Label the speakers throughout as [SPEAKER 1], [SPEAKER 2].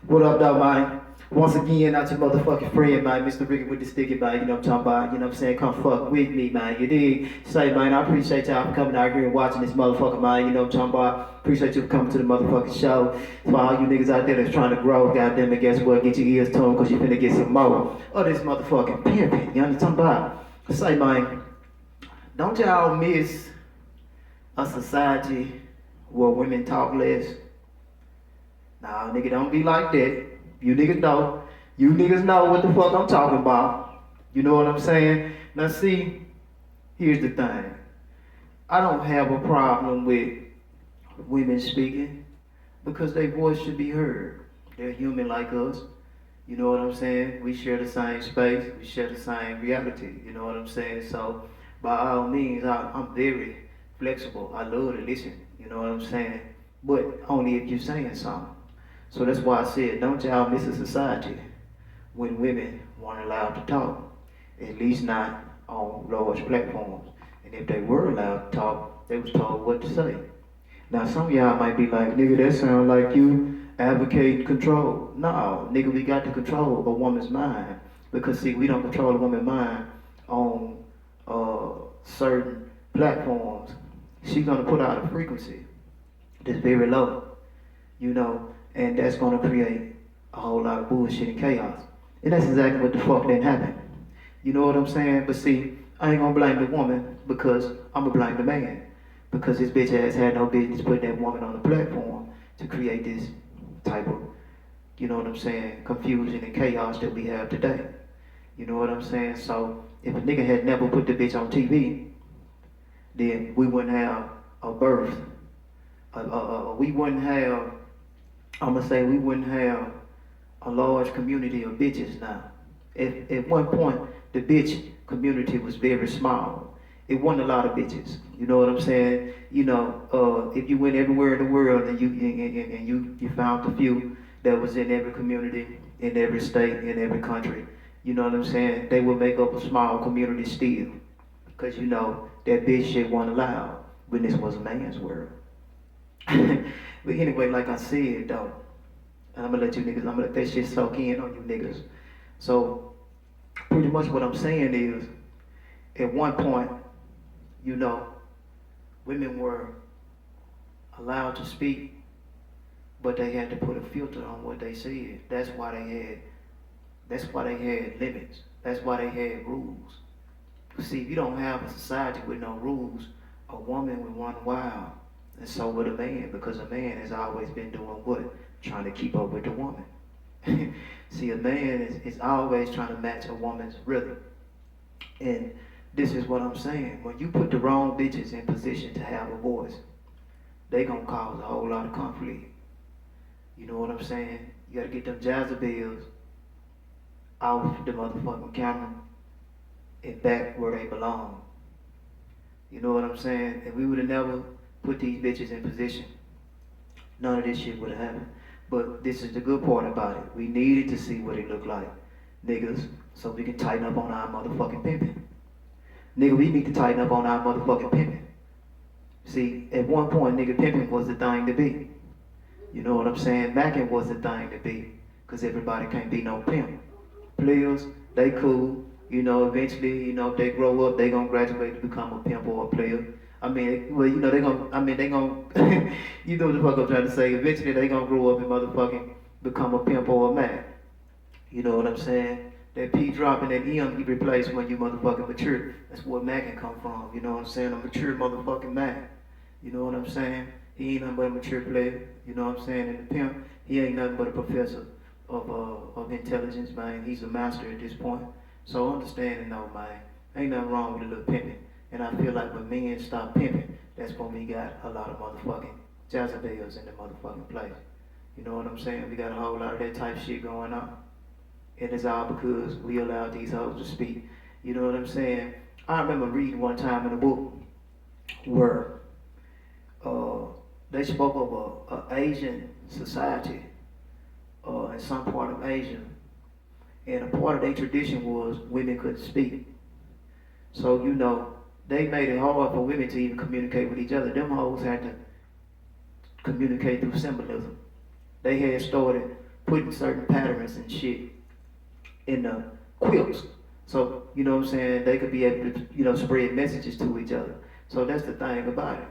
[SPEAKER 1] What up, though, man? Once again, not your motherfucking friend, man. Mr. Ricky with the sticky, man. You know what I'm talking about? You know what I'm saying? Come fuck with me, man. You dig? Say, man, I appreciate y'all for coming out here and watching this motherfucker, man. You know what I'm talking about? Appreciate you for coming to the motherfucking show. For all you niggas out there that's trying to grow, goddamn it, guess what? Get your ears tuned, cause you finna get some more of this motherfucking pimping. You understand about? Say, man, don't y'all miss a society where women talk less? Nah, nigga, don't be like that. You niggas know. You niggas know what the fuck I'm talking about. You know what I'm saying? Now see, here's the thing. I don't have a problem with women speaking because their voice should be heard. They're human like us. You know what I'm saying? We share the same space. We share the same reality. You know what I'm saying? So, by all means, I'm very flexible. I love to listen. You know what I'm saying? But only if you're saying something. So that's why I said, don't y'all miss a society when women weren't allowed to talk, at least not on large platforms. And if they were allowed to talk, they was told what to say. Now some of y'all might be like, nigga, that sound like you advocate control. No, nigga, we got to control a woman's mind. Because see, we don't control a woman's mind on certain platforms. She's gonna put out a frequency that's very low, you know, and that's gonna create a whole lot of bullshit and chaos. And that's exactly what the fuck didn't happen. You know what I'm saying? But see, I ain't gonna blame the woman because I'm gonna blame the man. Because his bitch ass had no business putting that woman on the platform to create this type of, you know what I'm saying, confusion and chaos that we have today. You know what I'm saying? So if a nigga had never put the bitch on TV, then we wouldn't have a birth. We wouldn't have, I'm gonna say we wouldn't have a large community of bitches now. At one point, the bitch community was very small. It wasn't a lot of bitches. You know what I'm saying? You know, if you went everywhere in the world and you found a few that was in every community, in every state, in every country, you know what I'm saying? They would make up a small community still. Because you know, that bitch shit wasn't allowed when this was a man's world. But anyway, like I said though, and I'm gonna let you niggas, I'm gonna let that shit soak in on you niggas. So pretty much what I'm saying is, at one point, you know, women were allowed to speak, but they had to put a filter on what they said. That's why they had limits. That's why they had rules. See, if you don't have a society with no rules, a woman would run wild. And so would a man, because a man has always been doing what? Trying to keep up with the woman. See, a man is always trying to match a woman's rhythm. And this is what I'm saying. When you put the wrong bitches in position to have a voice, they gonna cause a whole lot of conflict. You know what I'm saying? You gotta get them Jezebels off the motherfucking camera and back where they belong. You know what I'm saying? If we would have never put these bitches in position, none of this shit would have happened. But this is the good part about it. We needed to see what it looked like, niggas, so we can tighten up on our motherfucking pimping. Nigga, we need to tighten up on our motherfucking pimping. See, at one point, nigga, pimping was the thing to be. You know what I'm saying? Macking was the thing to be. Because everybody can't be no pimp. Players, they cool. You know, eventually, you know, if they grow up, they gonna graduate to become a pimp or a player. I mean, well, you know, they gonna, you know what the fuck I'm trying to say. Eventually, they gonna grow up and motherfucking become a pimp or a Mac. You know what I'm saying? That P drop and that M you replace when you motherfucking mature. That's where Mac can come from. You know what I'm saying? A mature motherfucking Mac. You know what I'm saying? He ain't nothing but a mature player. You know what I'm saying? And the pimp, he ain't nothing but a professor of intelligence, man. He's a master at this point. So understanding though, man, ain't nothing wrong with a little pimping. And I feel like when men stop pimping, that's when we got a lot of motherfucking Jezebels in the motherfucking place. You know what I'm saying? We got a whole lot of that type shit going on. And it's all because we allowed these hoes to speak. You know what I'm saying? I remember reading one time in a book where they spoke of a Asian society in some part of Asia. And a part of their tradition was women couldn't speak. So, you know, they made it hard for women to even communicate with each other. Them hoes had to communicate through symbolism. They had started putting certain patterns and shit in the quilts. So, you know what I'm saying, they could be able to, spread messages to each other. So that's the thing about it.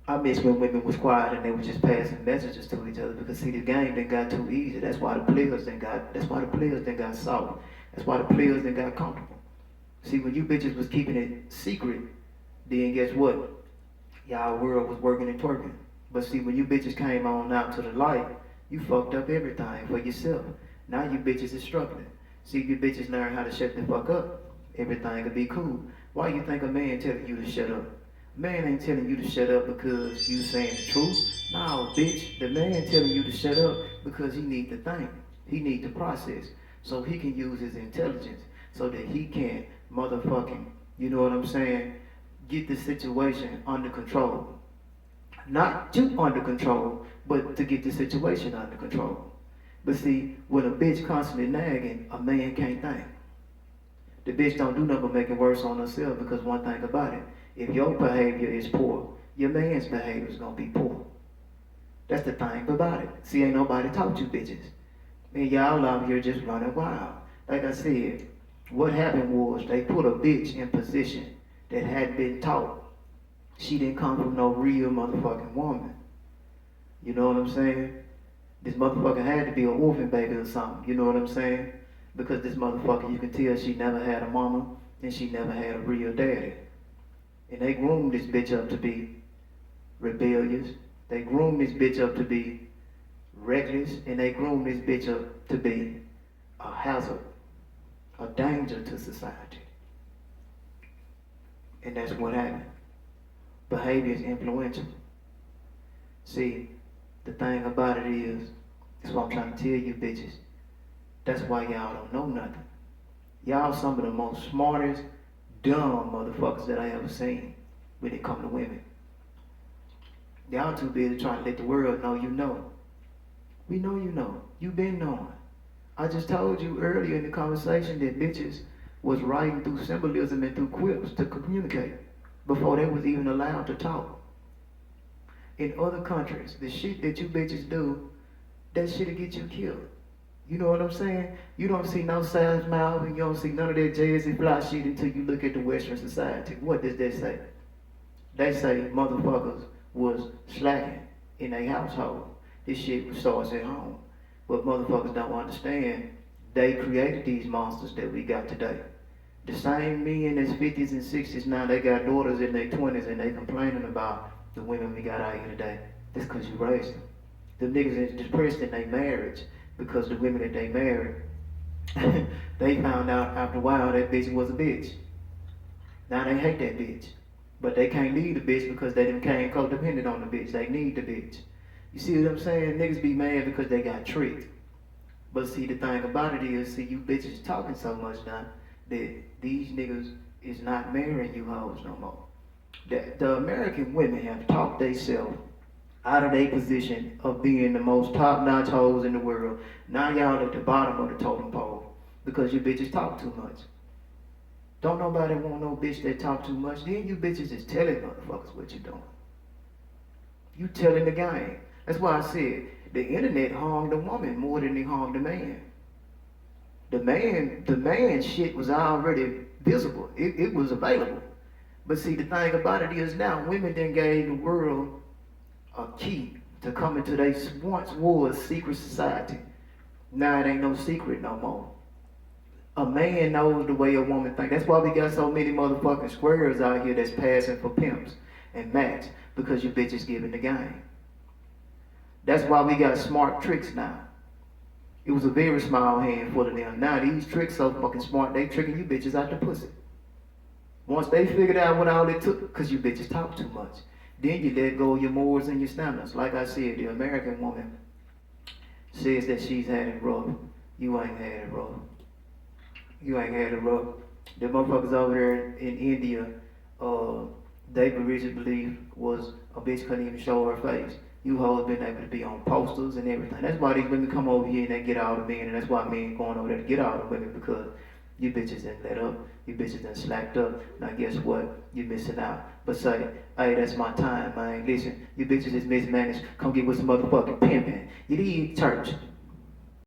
[SPEAKER 1] I miss when women was quiet and they were just passing messages to each other because see the game then got too easy. That's why the players then got soft. That's why the players then got comfortable. See when you bitches was keeping it secret, then guess what? Y'all world was working and twerking. But see when you bitches came on out to the light, you fucked up everything for yourself. Now you bitches is struggling. See you bitches learn how to shut the fuck up. Everything will be cool. Why you think a man telling you to shut up? Man ain't telling you to shut up because you saying the truth. No, bitch. The man telling you to shut up because he need to think. He need to process. So he can use his intelligence so that he can motherfucking, you know what I'm saying, get the situation under control. Not too under control, but to get the situation under control. But see, when a bitch constantly nagging, a man can't think. The bitch don't do nothing but make it worse on herself because one thing about it, if your behavior is poor, your man's behavior is gonna be poor. That's the thing about it. See, ain't nobody taught you bitches. Man, y'all out here just running wild. Like I said, what happened was they put a bitch in position that hadn't been taught. She didn't come from no real motherfucking woman. You know what I'm saying? This motherfucker had to be an orphan baby or something. You know what I'm saying? Because this motherfucker, you can tell she never had a mama and she never had a real daddy. And they groomed this bitch up to be rebellious. They groomed this bitch up to be reckless. And they groomed this bitch up to be a hazard, a danger to society. And that's what happened. Behavior is influential. See, the thing about it is, that's what I'm trying to tell you bitches. That's why y'all don't know nothing. Y'all some of the most smartest, dumb motherfuckers that I ever seen when it come to women. Y'all too busy trying to let the world know you know. We know you know. You been knowing. I just told you earlier in the conversation that bitches was writing through symbolism and through quips to communicate before they was even allowed to talk. In other countries, the shit that you bitches do, that shit'll get you killed. You know what I'm saying? You don't see no size mouth and you don't see none of that jazzy fly shit until you look at the Western society. What does that say? They say motherfuckers was slacking in their household. This shit starts at home. But motherfuckers don't understand, they created these monsters that we got today. The same men as 50s and 60s now, they got daughters in their 20s and they complaining about the women we got out here today. That's because you raised them. The niggas is depressed in their marriage because the women that they married, they found out after a while that bitch was a bitch. Now they hate that bitch. But they can't leave the bitch because they done came codependent on the bitch. They need the bitch. You see what I'm saying? Niggas be mad because they got tricked. But see, the thing about it is, see, you bitches talking so much now that these niggas is not marrying you hoes no more. The American women have talked themselves out of their position of being the most top-notch hoes in the world. Now y'all at the bottom of the totem pole because you bitches talk too much. Don't nobody want no bitch that talk too much. Then you bitches is telling motherfuckers what you doing. You telling the game. That's why I said the internet harmed the woman more than it harmed the man. The man shit was already visible. It was available. But see, the thing about it is now, women then gave the world a key to come into their once was secret society. Now it ain't no secret no more. A man knows the way a woman thinks. That's why we got so many motherfucking squares out here that's passing for pimps and max, because you bitches giving the game. That's why we got smart tricks now. It was a very small handful of them. Now these tricks so fucking smart, they tricking you bitches out the pussy. Once they figured out what all it took, because you bitches talk too much, then you let go of your morals and your standards. Like I said, the American woman says that she's had it rough. You ain't had it rough. You ain't had it rough. The motherfuckers over there in India, they originally believed was a bitch couldn't even show her face. You hoes been able to be on posters and everything. That's why these women come over here and they get all the men, and that's why men going over there to get all the women, because you bitches done let up. You bitches done slacked up. Now guess what? You're missing out. But say, hey, that's my time, man. Listen, you bitches is mismanaged. Come get with some motherfucking pimping. You need church.